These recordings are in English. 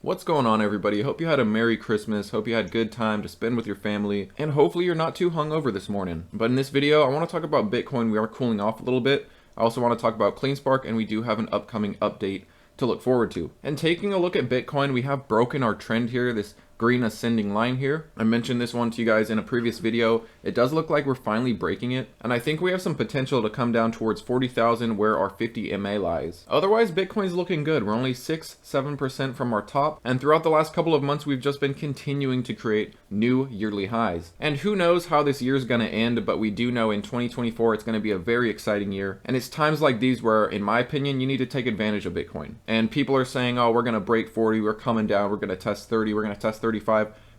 What's going on, everybody? Hope you had a Merry Christmas, hope you had good time to spend with your family, and hopefully you're not too hungover this morning. But in this video, I want to talk about Bitcoin. We are cooling off a little bit. I also want to talk about Cleanspark, and we do have an upcoming update to look forward to. And taking a look at Bitcoin, we have broken our trend here, this green ascending line here. I mentioned this one to you guys in a previous video. It does look like we're finally breaking it, and I think we have some potential to come down towards 40,000 where our 50 MA lies. Otherwise, Bitcoin's looking good. We're only 6-7% from our top, and throughout the last couple of months, we've just been continuing to create new yearly highs. And who knows how this year is going to end, but we do know in 2024 it's going to be a very exciting year. And it's times like these where, in my opinion, you need to take advantage of Bitcoin. And people are saying, oh, we're going to break 40, we're coming down, we're going to test 30, we're going to test 35.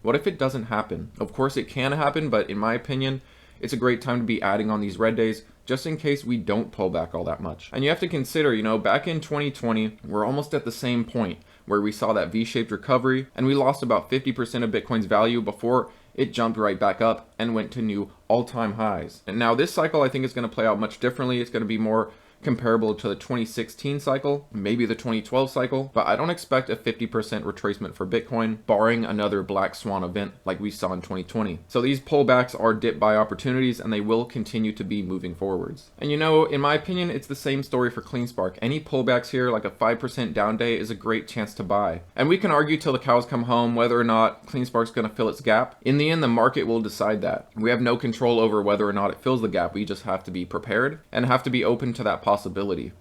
What if it doesn't happen? Of course it can happen, but in my opinion, it's a great time to be adding on these red days just in case we don't pull back all that much. And you have to consider, back in 2020, we're almost at the same point where we saw that V-shaped recovery and we lost about 50% of Bitcoin's value before it jumped right back up and went to new all-time highs. And now this cycle I think is going to play out much differently. It's going to be more comparable to the 2016 cycle, maybe the 2012 cycle, but I don't expect a 50% retracement for Bitcoin, barring another black swan event like we saw in 2020. So these pullbacks are dip buy opportunities and they will continue to be moving forwards. And in my opinion, it's the same story for Cleanspark. Any pullbacks here, like a 5% down day, is a great chance to buy. And we can argue till the cows come home whether or not Cleanspark's going to fill its gap. In the end, the market will decide that. We have no control over whether or not it fills the gap. We just have to be prepared and have to be open to that possibility.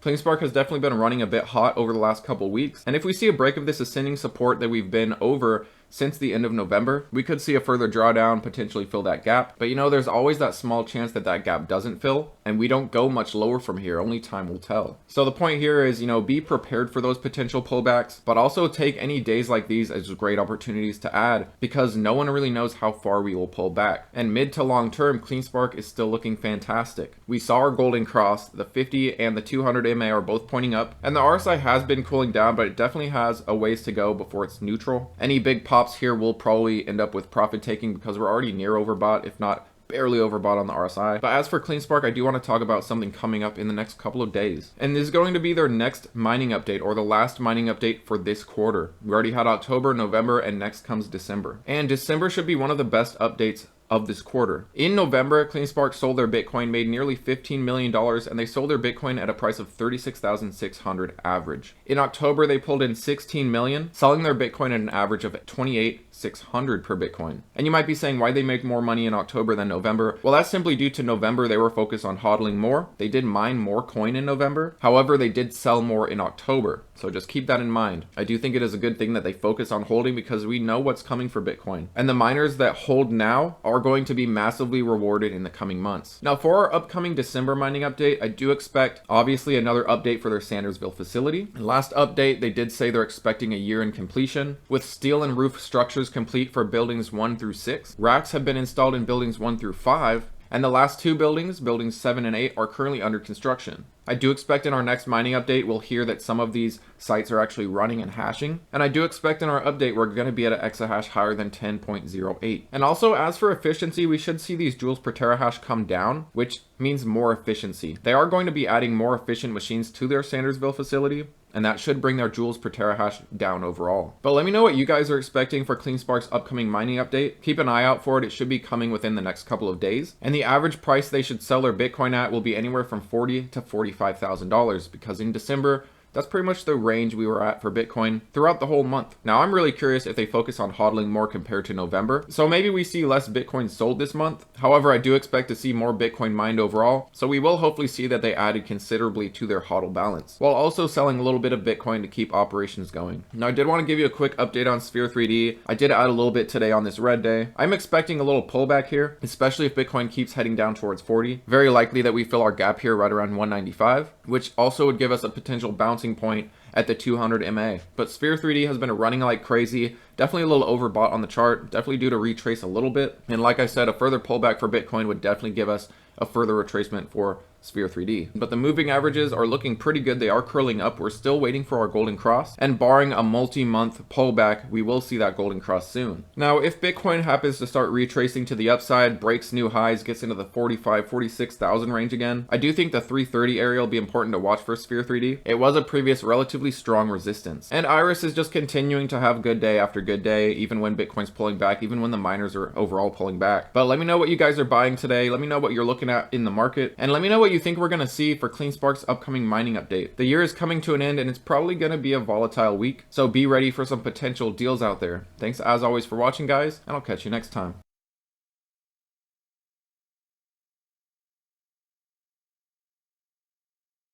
Cleanspark has definitely been running a bit hot over the last couple weeks, and if we see a break of this ascending support that we've been over since the end of November, we could see a further drawdown, potentially fill that gap. But there's always that small chance that that gap doesn't fill, and we don't go much lower from here. Only time will tell. So the point here is, be prepared for those potential pullbacks, but also take any days like these as great opportunities to add, because no one really knows how far we will pull back. And mid to long term, Cleanspark is still looking fantastic. We saw our golden cross, the 50 and the 200 MA are both pointing up, and the RSI has been cooling down, but it definitely has a ways to go before it's neutral. Any big pops here will probably end up with profit taking because we're already near overbought, if not barely overbought on the RSI. But as for Cleanspark, I do want to talk about something coming up in the next couple of days. And this is going to be their next mining update, or the last mining update for this quarter. We already had October, November, and next comes December. And December should be one of the best updates of this quarter. In November, Cleanspark sold their Bitcoin, made nearly $15 million, and they sold their Bitcoin at a price of $36,600 average. In October, they pulled in $16 million, selling their Bitcoin at an average of $28,600 per Bitcoin. And you might be saying, why they make more money in October than November? Well, that's simply due to November, they were focused on hodling more. They did mine more coin in November. However, they did sell more in October. So just keep that in mind. I do think it is a good thing that they focus on holding because we know what's coming for Bitcoin. And the miners that hold now are going to be massively rewarded in the coming months. Now, for our upcoming December mining update, I do expect obviously another update for their Sandersville facility. And last update, they did say they're expecting a year in completion, with steel and roof structures complete for buildings 1 through 6. Racks have been installed in buildings 1 through 5. And the last two buildings, buildings 7 and 8, are currently under construction. I do expect in our next mining update, we'll hear that some of these sites are actually running and hashing. And I do expect in our update, we're going to be at an exahash higher than 10.08. And also, as for efficiency, we should see these joules per terahash come down, which means more efficiency. They are going to be adding more efficient machines to their Sandersville facility, and that should bring their joules per terahash down overall. But let me know what you guys are expecting for Cleanspark's upcoming mining update. Keep an eye out for it. It should be coming within the next couple of days. And the average price they should sell their Bitcoin at will be anywhere from $40,000 to $45,000, because in December, that's pretty much the range we were at for Bitcoin throughout the whole month. Now, I'm really curious if they focus on hodling more compared to November. So maybe we see less Bitcoin sold this month. However, I do expect to see more Bitcoin mined overall. So we will hopefully see that they added considerably to their hodl balance, while also selling a little bit of Bitcoin to keep operations going. Now, I did want to give you a quick update on Sphere 3D. I did add a little bit today on this red day. I'm expecting a little pullback here, especially if Bitcoin keeps heading down towards 40. Very likely that we fill our gap here right around 195, which also would give us a potential bouncing point at the 200 MA. But Sphere 3D has been running like crazy. Definitely a little overbought on the chart, definitely due to retrace a little bit. And like I said, a further pullback for Bitcoin would definitely give us a further retracement for Sphere 3D. But the moving averages are looking pretty good. They are curling up. We're still waiting for our golden cross, and barring a multi-month pullback, we will see that golden cross soon. Now, if Bitcoin happens to start retracing to the upside, breaks new highs, gets into the 46,000 range again, I do think the 330 area will be important to watch for Sphere 3D. It was a previous relatively strong resistance, and Iris is just continuing to have good day after good day, even when Bitcoin's pulling back, even when the miners are overall pulling back. But let me know what you guys are buying today. Let me know what you're looking at in the market, and let me know what you think we're going to see for CleanSpark's upcoming mining update. The year is coming to an end, and it's probably going to be a volatile week, so be ready for some potential deals out there. Thanks as always for watching, guys, and I'll catch you next time.